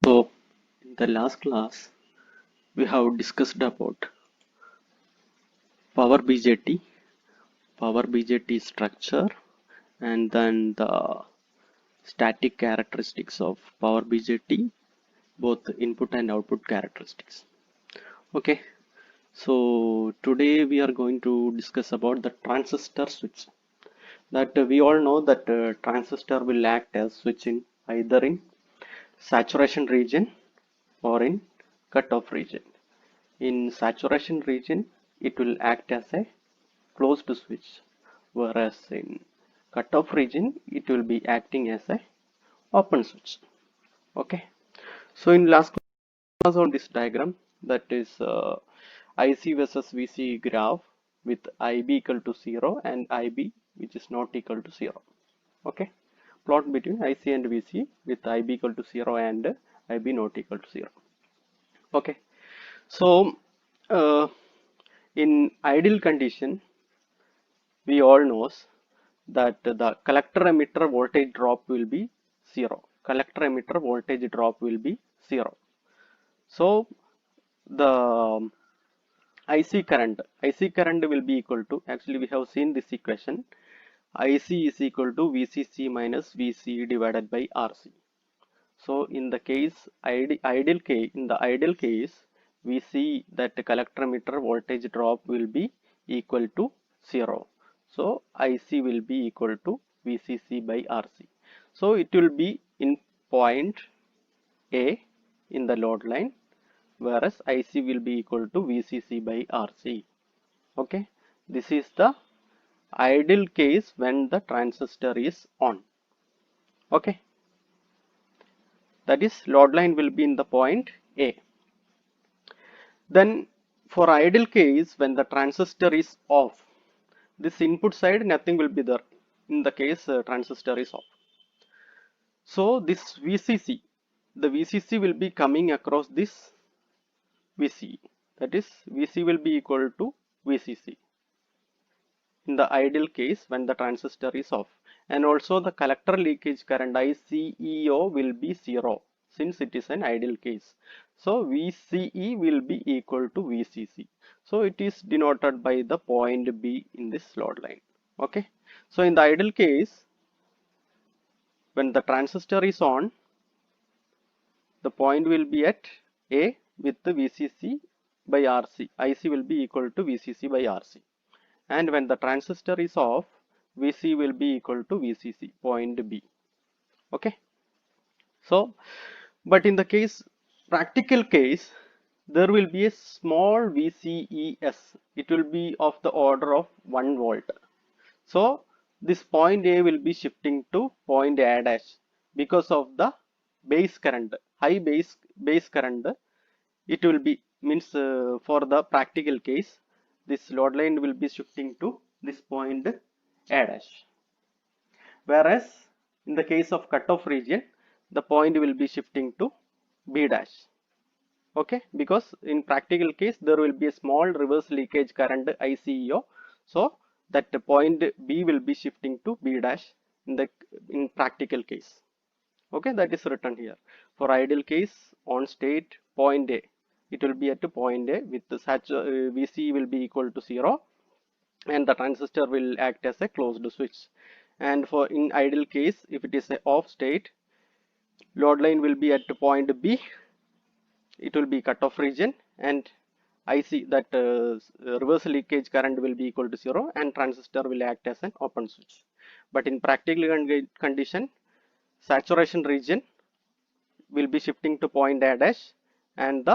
So, in the last class, we have discussed about power BJT, power BJT structure, and then the static characteristics of power BJT, both input and output characteristics. Okay, so today we are going to discuss about the transistor switch. That we all know that transistor will act as switch in either in saturation region or in cutoff region. In saturation region, it will act as a closed switch, whereas in cutoff region, it will be acting as a open switch. Okay. So in last class on this diagram, that is IC versus VC graph with IB equal to 0 and IB which is not equal to 0. Okay. Plot between IC and VC with IB equal to 0 and IB not equal to 0. Okay. So in ideal condition, we all knows that the collector emitter voltage drop will be 0. Collector emitter voltage drop will be 0. So the IC current will be equal to, actually we have seen this equation, IC is equal to VCC minus VC divided by RC. So in the in the ideal case, we see that the collector emitter voltage drop will be equal to 0. So IC will be equal to VCC by RC. So it will be in point A in the load line, whereas IC will be equal to VCC by RC. Okay, this is the ideal case when the transistor is on. Okay, that is load line will be in the point A. Then for ideal case when the transistor is off, this input side nothing will be there in the case transistor is off. So this VCC, the VCC will be coming across this VCE, that is VC will be equal to VCC in the ideal case when the transistor is off, and also the collector leakage current ICEO will be 0 since it is an ideal case. So VCE will be equal to VCC. So it is denoted by the point B in this load line. Okay. So in the ideal case, when the transistor is on, the point will be at A with the VCC by RC. IC will be equal to VCC by RC. And when the transistor is off, VC will be equal to VCC, point B. Okay. So, but in the practical case, there will be a small VCES. It will be of the order of 1 volt. So, this point A will be shifting to point A dash because of the base current, high base current. It will be means for the practical case, this load line will be shifting to this point A dash. Whereas in the case of cutoff region, the point will be shifting to B dash. Okay, because in practical case there will be a small reverse leakage current ICEO. So that the point B will be shifting to B dash in practical case. Okay, that is written here. For ideal case on state point A, it will be at point A with the VC will be equal to 0 and the transistor will act as a closed switch. And for in ideal case, if it is a off state, load line will be at point B, it will be cutoff region, and IC that reverse leakage current will be equal to 0 and transistor will act as an open switch. But in practical condition, saturation region will be shifting to point A dash, and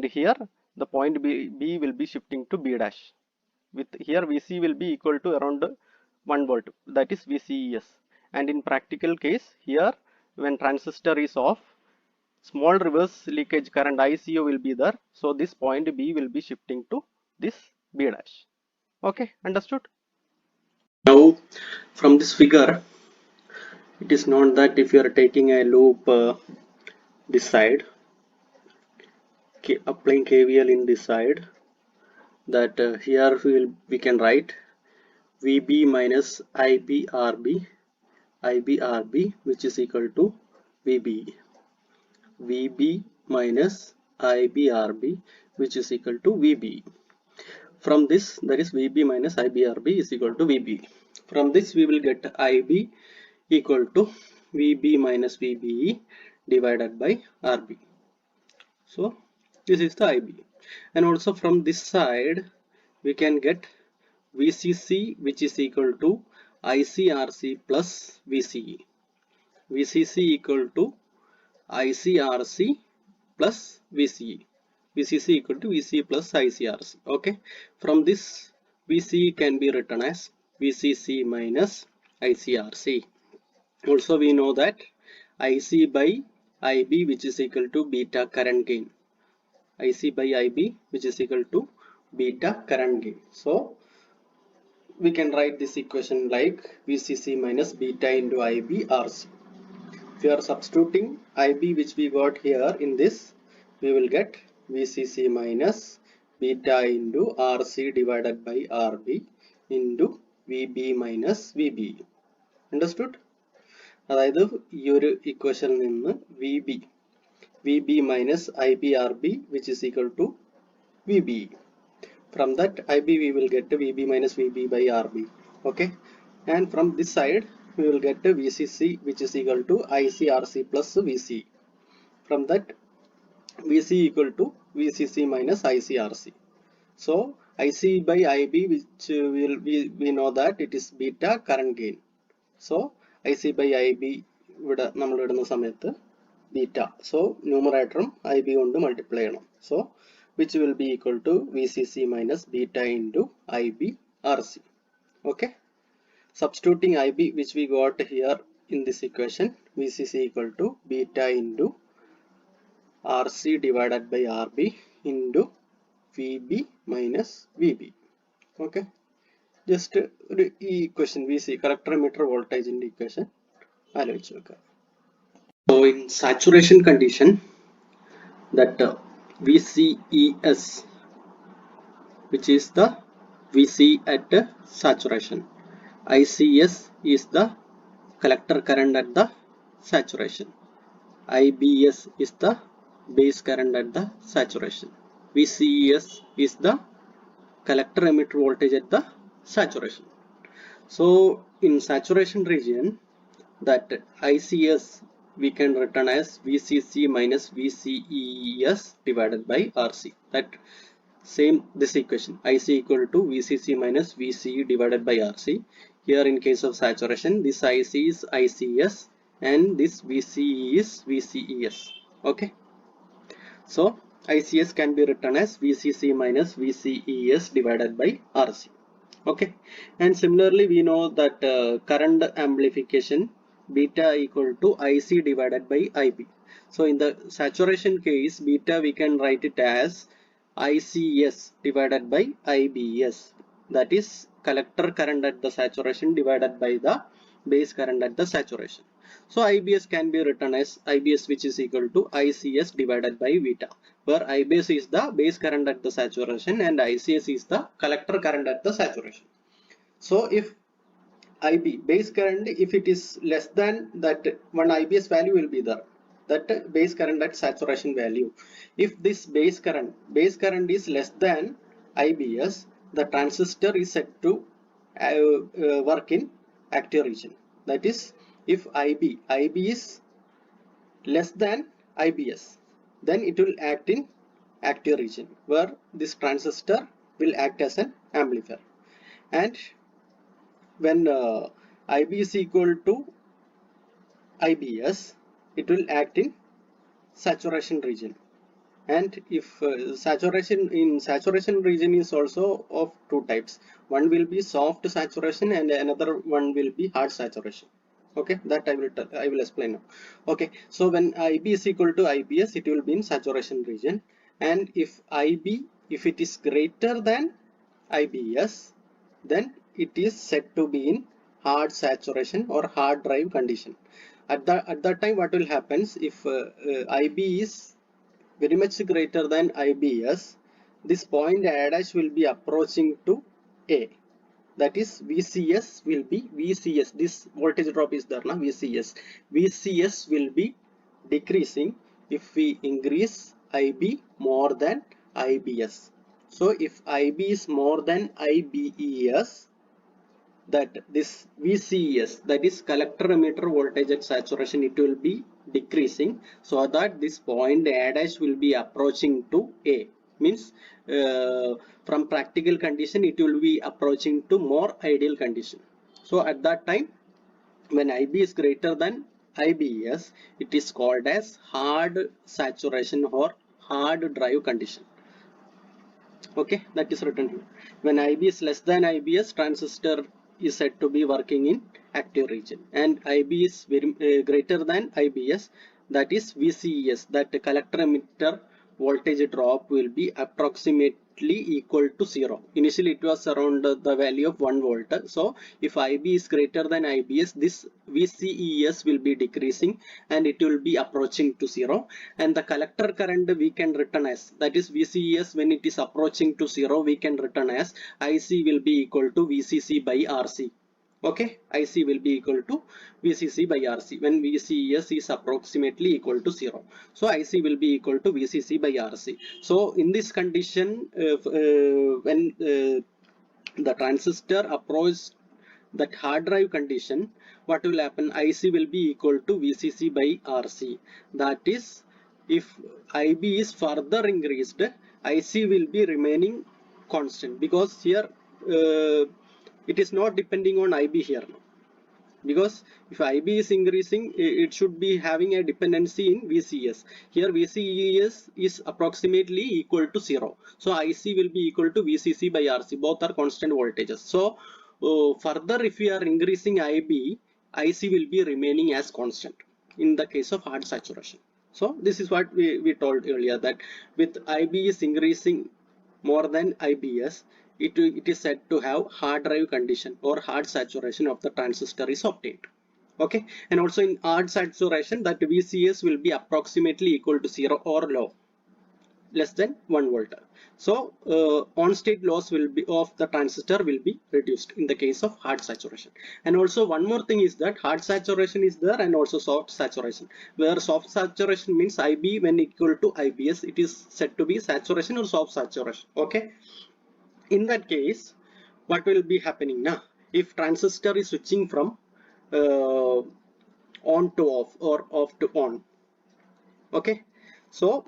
here the point B will be shifting to B dash. With here VC will be equal to around 1 volt, that is VCES. And in practical case, here when transistor is off, small reverse leakage current ICO will be there. So this point B will be shifting to this B dash. Okay, understood? Now from this figure, it is known that if you are taking a loop this side, applying KVL in this side, that here we can write VB minus IBRB which is equal to VB. VB minus IBRB, which is equal to VB. From this, that is VB minus IBRB is equal to VB. From this, we will get IB equal to VB minus VBE divided by RB. So this is the IB. And also from this side, we can get VCC, which is equal to ICRC plus VCE. VCC equal to ICRC plus VCE. VCC equal to VCE plus ICRC. Okay. From this, VCE can be written as VCC minus ICRC. Also, we know that IC by IB, which is equal to beta current gain. IC by IB, which is equal to beta current gain. So we can write this equation like VCC minus beta into IB RC. If you are substituting IB, which we got here in this, we will get VCC minus beta into RC divided by RB into VB minus VB. Understood? അതായത് ഈ ഒരു ഇക്വേഷനിൽ നിന്ന് VB minus IBRB, which is equal to VB. From that IB we will get VB minus VB by RB. Okay, and from this side we will get VCC, which is equal to ICRC plus VC. From that VC equal to VCC minus ICRC. So IC by IB, which we know that it is beta current gain. So IC by IB നമ്മൾ ഇടുന്ന സമയത്ത് beta. So numerator IB കൊണ്ട് multiply ചെയ്യണം. So which will be equal to VCC minus beta into IB RC. Okay. Substituting IB, which we got here in this equation, VCC equal to beta into RC divided by RB into VB minus VB. Okay. Just equation VC collector emitter voltage in the equation. So in saturation condition, that VCES, which is the VC at saturation, ICS is the collector current at the saturation, IBS is the base current at the saturation, VCES is the collector emitter voltage at the saturation. So in saturation region, that ICS we can written as VCC minus VCES divided by RC. That same this equation, IC equal to VCC minus VCE divided by RC. Here in case of saturation, this IC is ICS and this VCE is VCES. Okay. So ICS can be written as VCC minus VCES divided by RC. Okay. And similarly, we know that current amplification beta equal to IC divided by IB. So in the saturation case, beta we can write it as ICS divided by IBS. That is collector current at the saturation divided by the base current at the saturation. So IBS can be written as IBS, which is equal to ICS divided by beta, where IBS is the base current at the saturation and ICS is the collector current at the saturation. So if IB base current, if it is less than that, one IBS value will be there, that base current at saturation value. If this base current is less than IBS, the transistor is set to work in active region. That is, if IB is less than IBS, then it will act in active region, where this transistor will act as an amplifier. And when IB is equal to IBS, it will act in saturation region. And if saturation region is also of two types. One will be soft saturation and another one will be hard saturation. Okay, that I will explain now. Okay, so when IB is equal to IBS, it will be in saturation region. And if if it is greater than IBS, then it is said to be in hard saturation or hard drive condition. At that time, what will happen if IB is very much greater than IBS, this point A dash will be approaching to A. That is, VCS will be this voltage drop is there now, VCS will be decreasing if we increase IB more than IBS. So if IB is more than IBES, that this VCES, that is collector emitter voltage at saturation, it will be decreasing, so that this point A dash will be approaching to A. Means from practical condition it will be approaching to more ideal condition. So at that time, when IB is greater than IBS, it is called as hard saturation or hard drive condition. Okay, that is written here. When IB is less than IBS, transistor is said to be working in active region, and IB is greater than IBS, that is VCES, that the collector emitter voltage drop will be approximately equal to 0. Initially it was around the value of 1 volt. So if IB is greater than IBS, this VCES will be decreasing and it will be approaching to 0, and the collector current we can written as, that is VCES, when it is approaching to 0 we can written as IC will be equal to VCC by RC. Okay, IC will be equal to VCC by RC when VCES is approximately equal to 0. So IC will be equal to VCC by RC. So in this condition, when the transistor approaches that hard drive condition, what will happen? IC will be equal to VCC by RC. That is, if IB is further increased, IC will be remaining constant, because here it is not depending on IB here, because if IB is increasing, it should be having a dependency in VCS. Here VCES is approximately equal to 0, so IC will be equal to VCC by RC, both are constant voltages. So further, if we are increasing IB, IC will be remaining as constant in the case of hard saturation. So this is what we told earlier, that with IB is increasing more than IBS, it is said to have hard drive condition or hard saturation of the transistor is obtained. Okay, and also in hard saturation, that VCS will be approximately equal to 0 or low, less than 1 volt. So on state loss will be of the transistor will be reduced in the case of hard saturation. And also one more thing is that hard saturation is there and also soft saturation, where soft saturation means IB when equal to IBS, it is said to be saturation or soft saturation. Okay, in that case what will be happening now, if transistor is switching from on to off or off to on. Okay, so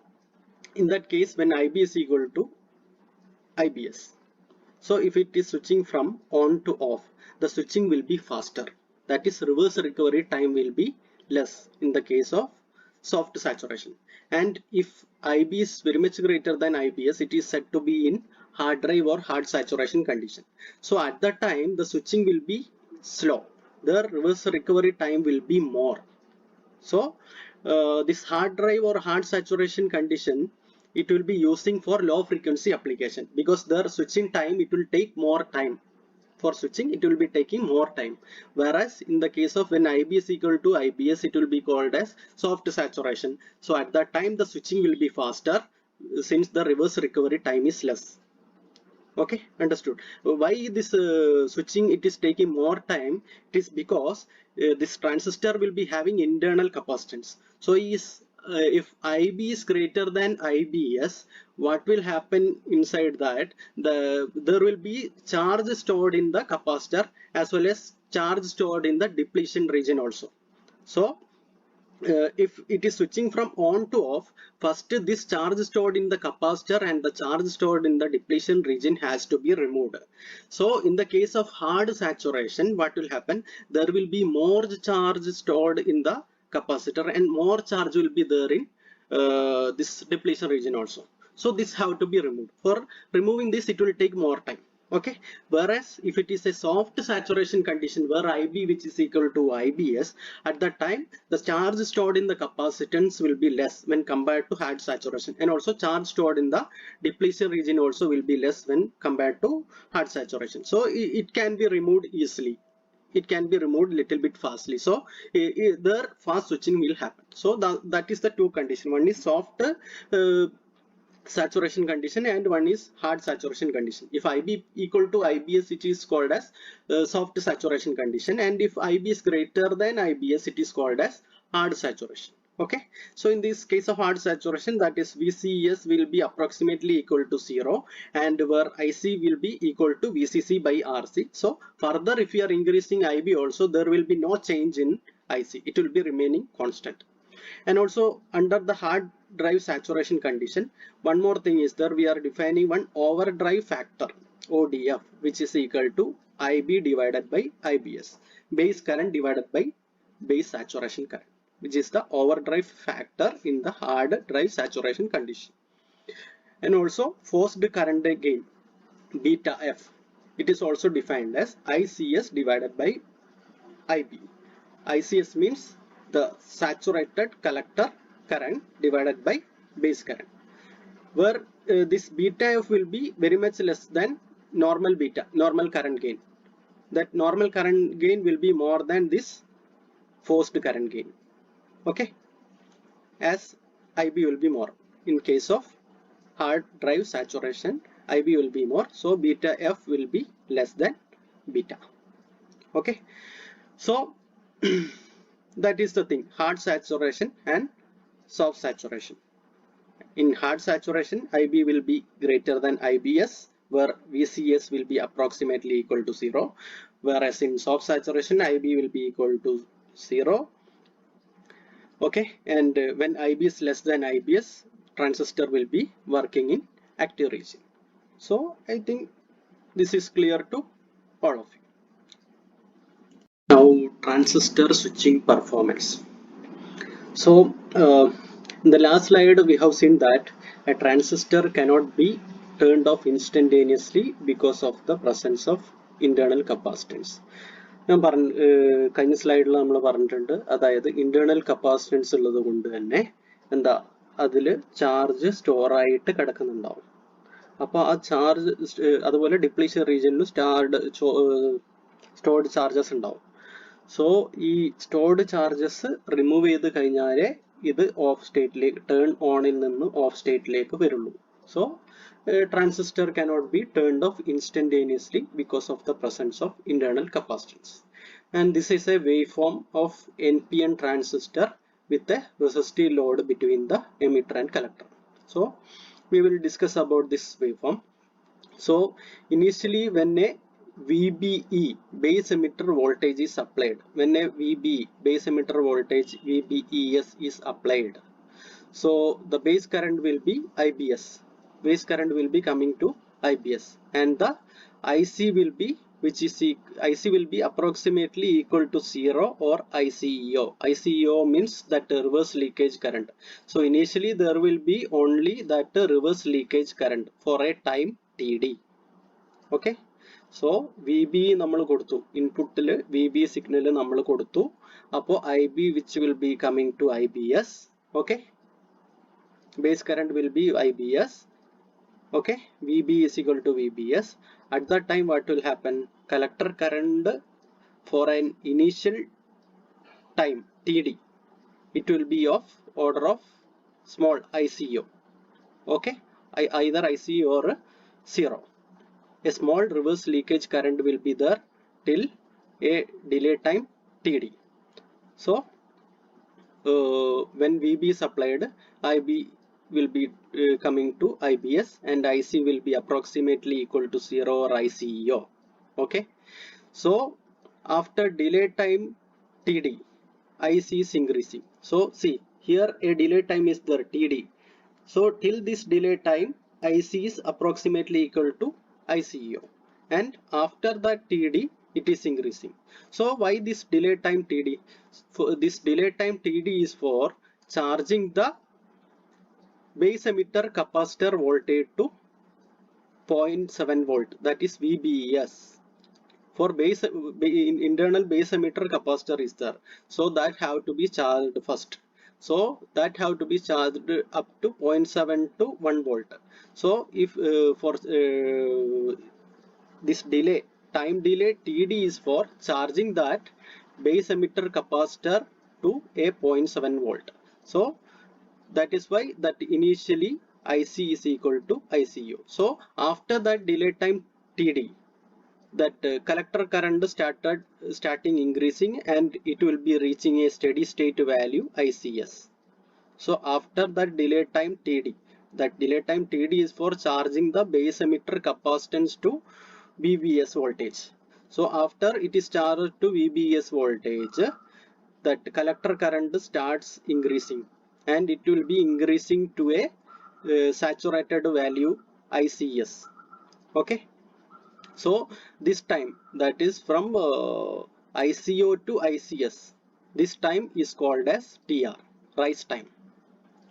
in that case, when IB is equal to IBS, so if it is switching from on to off, the switching will be faster, that is reverse recovery time will be less in the case of soft saturation. And if IB is very much greater than IBS, it is said to be in hard drive or hard saturation condition. So at that time the switching will be slow, the reverse recovery time will be more. So this hard drive or hard saturation condition, it will be using for low frequency application, because the switching time, it will take more time. For switching it will be taking more time, whereas in the case of when IB is equal to IBS, it will be called as soft saturation. So at that time the switching will be faster, since the reverse recovery time is less. Okay, understood. Why this switching it is taking more time? It is because this transistor will be having internal capacitance. So if IB is greater than IBS, what will happen inside that? There will be charge stored in the capacitor as well as charge stored in the depletion region also. So if it is switching from on to off, first this charge stored in the capacitor and the charge stored in the depletion region has to be removed. So in the case of hard saturation, what will happen? There will be more charge stored in the capacitor and more charge will be there in this depletion region also. So this have to be removed. For removing this, it will take more time. Okay, whereas if it is a soft saturation condition where IB which is equal to IBS, at that time the charge stored in the capacitance will be less when compared to hard saturation, and also charge stored in the depletion region also will be less when compared to hard saturation. So it can be removed easily, it can be removed little bit fastly. So there fast switching will happen. So that is the two condition. One is soft saturation condition and one is hard saturation condition. If IB equal to IBS, it is called as soft saturation condition, and if IB is greater than IBS, it is called as hard saturation. Okay, so in this case of hard saturation, that is VCS will be approximately equal to 0, and where IC will be equal to VCC by RC. So further, if you are increasing IB also, there will be no change in IC. It will be remaining constant. And also under the hard drive saturation condition, one more thing is there, we are defining one overdrive factor, ODF, which is equal to IB divided by IBS, base current divided by base saturation current, which is the overdrive factor in the hard drive saturation condition. And also forced current gain, beta F, it is also defined as ICS divided by IB. ICS means the saturated collector current divided by base current, where this beta F will be very much less than normal current gain. That normal current gain will be more than this forced current gain. Okay, as IB will be more. In case of hard drive saturation, IB will be more, so beta F will be less than beta. Okay, so that is the thing, hard saturation and soft saturation. In hard saturation, IB will be greater than IBS, where VCS will be approximately equal to 0, whereas in soft saturation, IB will be equal to 0. Okay, and when IB is less than IBS, transistor will be working in active region. So I think this is clear to all of you. Now transistor switching performance. So in the last slide we have seen that a transistor cannot be turned off instantaneously because of the presence of internal capacitance. ഞാൻ കഴിഞ്ഞ സ്ലൈഡിൽ നമ്മൾ പറഞ്ഞിട്ടുണ്ട്, അതായത് internal capacitance ഉള്ളത് കൊണ്ട് തന്നെ എന്താ അതിൽ ചാർജ് സ്റ്റോർ ആയിട്ട് കിടക്കുന്നുണ്ടാവും. അപ്പോൾ ആ ചാർജ് അതുപോലെ ഡിപ്ലീഷൻ റീജിയനിലും സ്റ്റോർഡ് ചാർജസ് ഉണ്ടാവും. സോ ഈ സ്റ്റോർഡ് ചാർജസ് റിമൂവ് ചെയ്ത് കഴിഞ്ഞാലേ ഇത് ഓഫ് സ്റ്റേറ്റിലേക്ക്, ടേൺ ഓണിൽ നിന്ന് ഓഫ് സ്റ്റേറ്റിലേക്ക് വരുള്ളൂ. So transistor cannot be turned off instantaneously because of the presence of internal capacitance. And this is a waveform of NPN transistor with a resistive load between the emitter and collector. So we will discuss about this waveform. So initially when a VBE, base emitter voltage, is applied, when a VBE, base emitter voltage, VBES is applied, so the base current will be IBS, base current will be coming to IBS, and the IC will be, which is IC will be approximately equal to 0 or ICEO. ICEO means that reverse leakage current. So initially there will be only that reverse leakage current for a time TD. Okay, so VB നമ്മൾ കൊടുത്തു, ഇൻപുട്ടിൽ VB signal നമ്മൾ കൊടുത്തു, അപ്പോൾ IB which will be coming to IBS. Okay, base current will be IBS. Okay, VB is equal to VBS. At that time what will happen, collector current for an initial time TD, it will be of order of small ICO. Okay, either ICO or 0. A small reverse leakage current will be there till a delay time TD. So when VB is applied, IB will be coming to IBS, and IC will be approximately equal to 0 or ICEO. Okay, so after delay time TD, IC is increasing. So see here a delay time is there, TD. So till this delay time IC is approximately equal to ICEO, and after that TD it is increasing. So why this delay time TD? For this delay time TD is for charging the base emitter capacitor voltage to 0.7 volt, that is VBES. For base internal base emitter capacitor is there, so that have to be charged first. So that have to be charged up to 0.7 to 1 volt. So if for this delay time delay TD is for charging that base emitter capacitor to a 0.7 volt. So that is why that initially IC is equal to ICU. So after that delay time TD, that collector current starting increasing, and it will be reaching a steady state value ICS. So after that delay time TD, that delay time TD is for charging the base emitter capacitance to VBS voltage. So after it is charged to VBS voltage, that collector current starts increasing, and it will be increasing to a saturated value ICS. Okay, so this time, that is from ICO to ICS, this time is called as TR, rise time.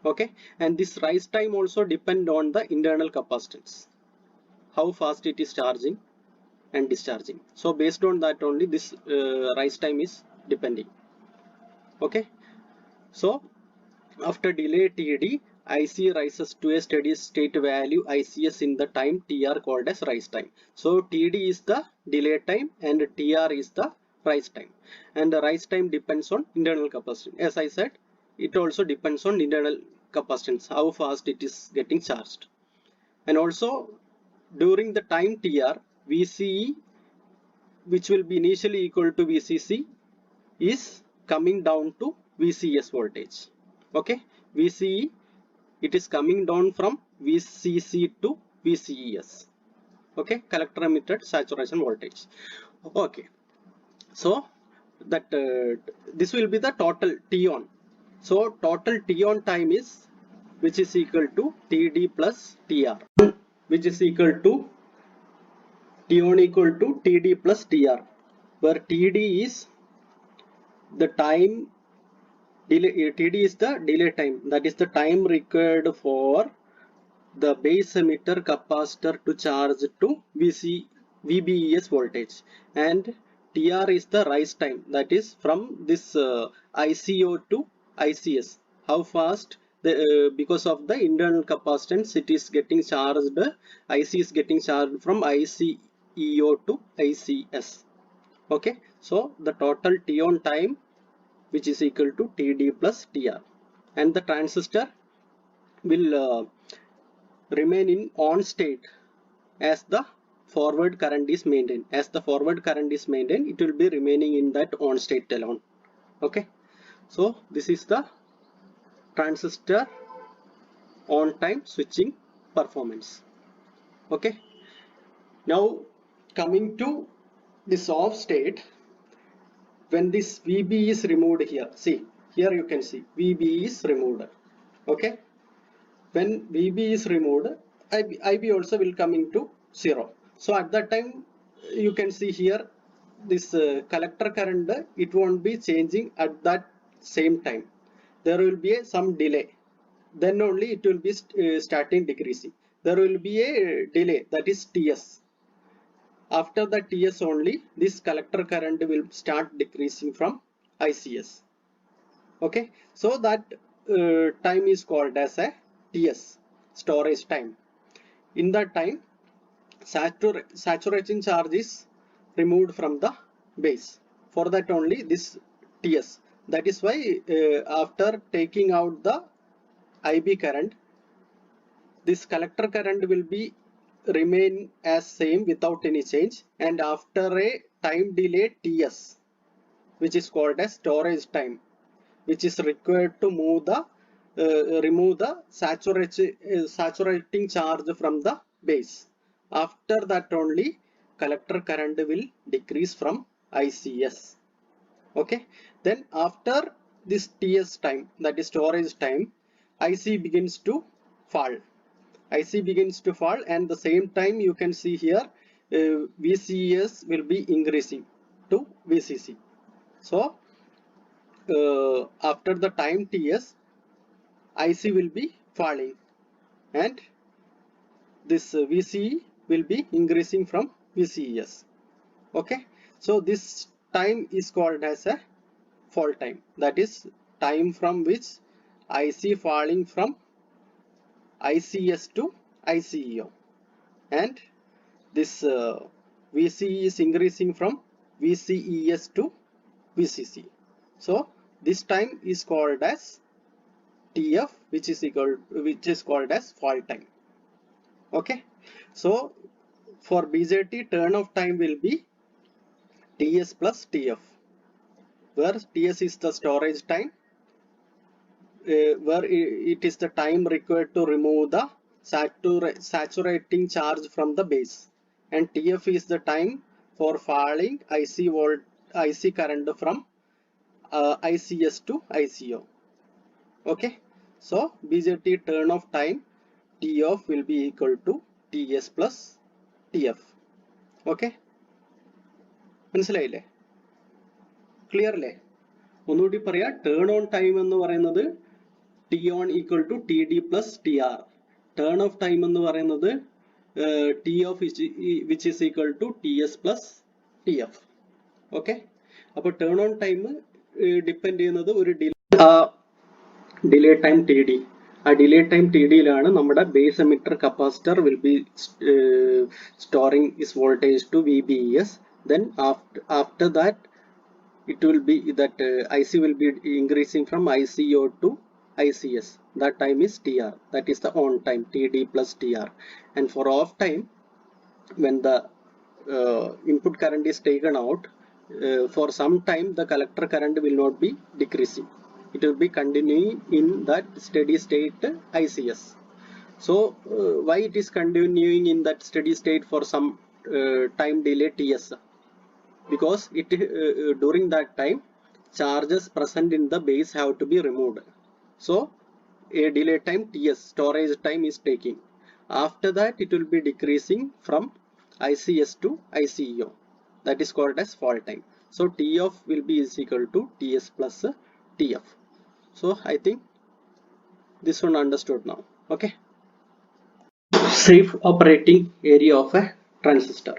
Okay, and this rise time also depend on the internal capacitance, how fast it is charging and discharging. So based on that only this rise time is depending. Okay, so after delay TD, IC rises to a steady state value ICS in the time TR called as rise time. So TD is the delay time and TR is the rise time. And the rise time depends on internal capacitance. As I said, it also depends on internal capacitance, how fast it is getting charged. And also during the time TR, VCE, which will be initially equal to VCC, is coming down to VCS voltage. Okay, VCE, it is coming down from VCC to VCES. Okay, collector emitted saturation voltage. Okay, so that this will be the total T on. So total T on time is, which is equal to TD plus TR, which is equal to T on equal to TD plus TR, where TD is the time delay, TD is the delay time, that is the time required for the base emitter capacitor to charge to VBES voltage, and TR is the rise time, that is from this ICO to ICS, how fast because of the internal capacitance it is getting charged, IC is getting charged from ICEO to ICS. Okay, so the total T on time, which is equal to TD plus TR, and the transistor will remain in on state as the forward current is maintained. As the forward current is maintained, it will be remaining in that on state alone. Okay, so this is the transistor on time switching performance. Okay, now coming to this off state, when this VB is removed here, see here you can see VB is removed. Okay, when VB is removed, IB also will come into 0. So at that time you can see here this collector current, it won't be changing at that same time. There will be some delay. Then only it will be starting decreasing. There will be a delay, that is TS. After the TS only, this collector current will start decreasing from ICS. Okay, so that time is called as a TS, storage time. In that time, saturation charge is removed from the base. For that only this TS. That is why after taking out the IB current, this collector current will be remain as same without any change, and after a time delay TS, which is called as storage time, which is required to remove the saturating charge from the base. After that only collector current will decrease from ICS. Okay, then after this TS time, that is storage time, IC begins to fall. IC begins to fall, and the same time you can see here VCS will be increasing to VCC. So after the time TS, IC will be falling, and this VCE will be increasing from VCES. Okay, so this time is called as a fall time, that is time from which IC falling from ICS to ICEO, and this VCE is increasing from VCES to VCC. So this time is called as TF, which is called as fall time. Okay, so for BJT, turn off time will be TS plus TF, where TS is the storage time where it is the time required to remove the saturating charge from the base, and TF is the time for falling IC current from ICS to ICO. Okay, so BJT turn off time T off will be equal to TS plus TF. Okay, മനസ്സിലായില്ലേ? Clear അല്ലേ? ഒന്നുകൂടി പറയാം. Turn on time എന്ന് പറയുന്നത് t on equal to t d plus t r. Turn off time എന്ന് പറയുന്നത് t off which is equal to t s plus t f. Okay, അപ്പോൾ turn on time depend ചെയ്യുന്നത് ഒരു delay time t d. ആ delay time t ഡിയിലാണ് നമ്മുടെ base emitter capacitor will be storing is voltage to VBES. Then after that it will be that IC will be increasing from ICO to ICS. That time is TR. That is the on time, TD plus TR. And for off time, when the input current is taken out, for some time the collector current will not be decreasing. It will be continuing in that steady state ICS. So why it is continuing in that steady state for some time delay TS? Because it during that time charges present in the base have to be removed. So a delay time TS, storage time, is taking. After that it will be decreasing from ICS to ICO. That is called as fall time. So T off will be is equal to TS plus TF. So I think this one understood now. Okay, safe operating area of a transistor.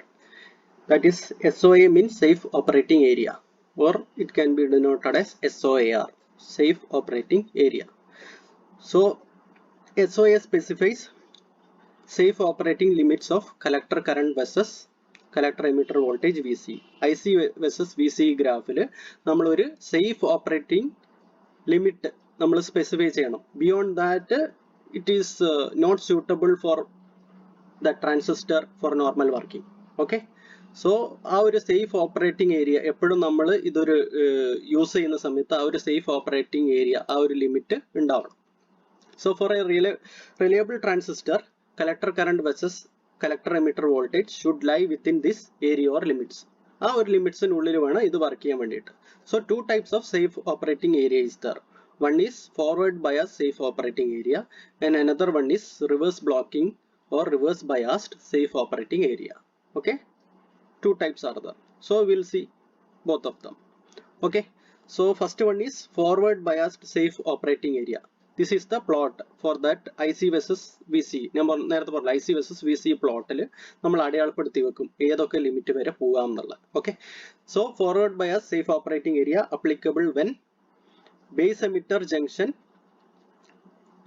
That is, SOA means safe operating area, or it can be denoted as SOAR, safe operating area. So SOA specifies safe operating limits of collector current versus collector emitter voltage VC. IC versus VC ഗ്രാഫിൽ നമ്മൾ ഒരു safe operating limit നമ്മൾ specify ചെയ്യണം. Beyond that it is not suitable for the transistor for normal working. Okay, so ആ ഒരു safe operating area എപ്പോഴും നമ്മൾ ഇതൊരു യൂസ് ചെയ്യുന്ന സമയത്ത് ആ ഒരു സേഫ് ഓപ്പറേറ്റിംഗ് ഏരിയ, ആ ഒരു ലിമിറ്റ് ഉണ്ടാവണം. So for a reliable transistor, collector current versus collector emitter voltage should lie within this area or limits. ആ ഒരു ലിമിറ്റ്സിനുള്ളിൽ വേണം ഇത് വർക്ക് ചെയ്യാൻ വേണ്ടിയിട്ട്. So 2 types of safe operating area is there. One is forward bias safe operating area and another one is reverse blocking or reverse biased safe operating area. Okay, 2 types are there, so we'll see both of them. Okay, so first one is forward biased safe operating area. This is the plot for that IC versus VC. നമ്മൾ നേരത്തെ പറഞ്ഞ IC versus VC പ്ലോട്ടിൽ നമ്മൾ അടയാളപ്പെടുത്തി വെക്കും ഏതൊക്കെ limit വരെ പോകാം എന്നുള്ളത്. Okay, so forward bias safe operating area applicable when base emitter junction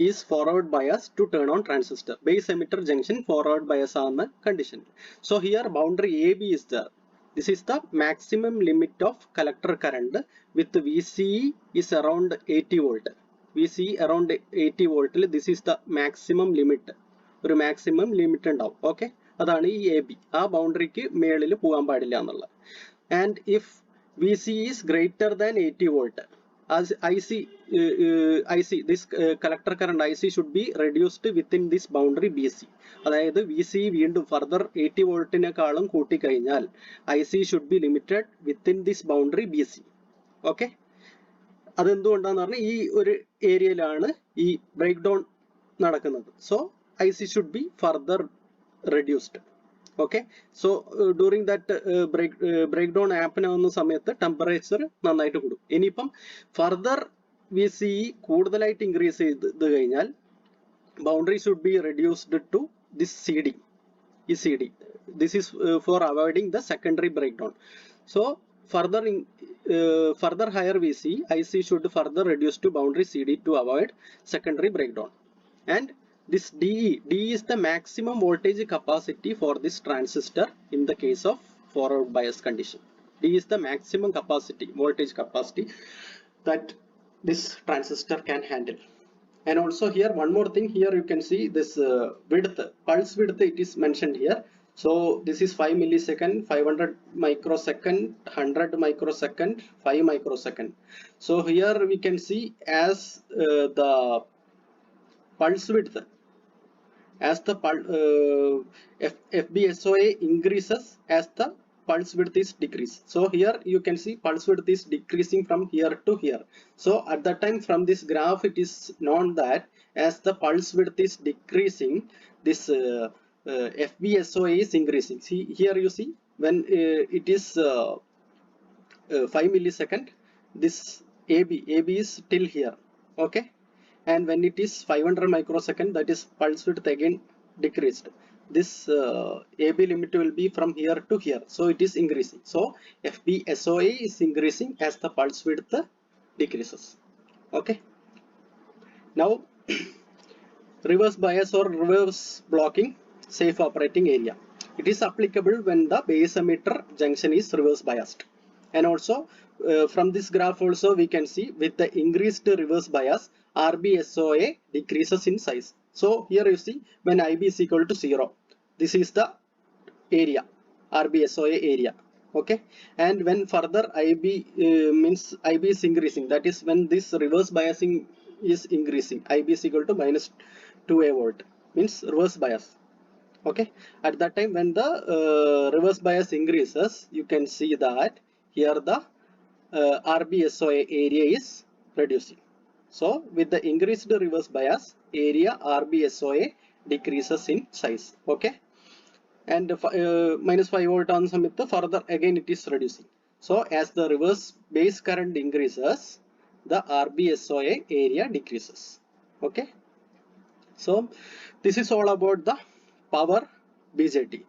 is forward bias to turn on transistor. Base emitter junction forward bias on the condition. So here boundary AB is there. This is the maximum limit of collector current with VCE is around 80 volt. VCE around 80 volt. This is the maximum limit. ഒരു maximum limit ഉണ്ടാവും. Okay, അതാണ് ഈ AB. ആ ബൗണ്ടറിക്ക് മേളിൽ പോകാൻ പാടില്ല എന്നുള്ളത്. And if VCE is greater than 80 volt, as IC this collector current IC should be reduced within this boundary BC. അതായത് VCE വീണ്ടും ഫർദർ 80 വോൾട്ടിനെക്കാളും കൂട്ടിക്കഴിഞ്ഞാൽ IC should be limited within this boundary BC. Okay, അതെന്തുകൊണ്ടാന്ന് പറഞ്ഞാൽ ഈ ഒരു ഏരിയയിലാണ് ഈ ബ്രേക്ക് ഡൗൺ നടക്കുന്നത്. So IC should be further reduced. Okay, so during that break down happen ആവുന്ന സമയത്ത് ടെമ്പറേച്ചർ നന്നായിട്ട് കൂടും. ഇനിയിപ്പം ഫർദർ VCE കൂടുതലായിട്ട് ഇൻക്രീസ് ചെയ്ത് കഴിഞ്ഞാൽ boundary should be reduced to this CD. ഈ CD, this is for avoiding the secondary breakdown. So further higher VCE, IC should further reduce to boundary CD to avoid secondary breakdown. And this DE is the maximum voltage capacity for this transistor in the case of forward bias condition. D is the maximum capacity, voltage capacity that this transistor can handle. And also here one more thing, here you can see this width, pulse width, it is mentioned here So this is 5 millisecond, 500 microsecond, 100 microsecond, 5 microsecond. So here we can see as the pulse width, as the FBSOA increases as the pulse width is decreased. So here you can see pulse width is decreasing from here to here. So at that time from this graph it is known that as the pulse width is decreasing, this FBSOA is increasing. See here you see when it is 5 millisecond, this AB is till here, okay, and when it is 500 microsecond, that is pulse width again decreased. This AB limit will be from here to here, so it is increasing. So FBSOA is increasing as the pulse width decreases. Okay, now reverse bias or reverse blocking safe operating area. It is applicable when the base emitter junction is reverse biased. And also from this graph also we can see with the increased reverse bias, RBSOA decreases in size. So here you see when IB is equal to 0, this is the area, RBSOA area. Okay, and when further IB means IB is increasing, that is when this reverse biasing is increasing, IB is equal to minus 2A volt, means reverse bias. Okay, at that time when the reverse bias increases, you can see that here the RBSOA area is reducing. So with the increased reverse bias, area RBSOA decreases in size. Okay, and minus 5 volt on samit further again it is reducing. So as the reverse base current increases, the RBSOA area decreases. Okay, so this is all about the power BJT.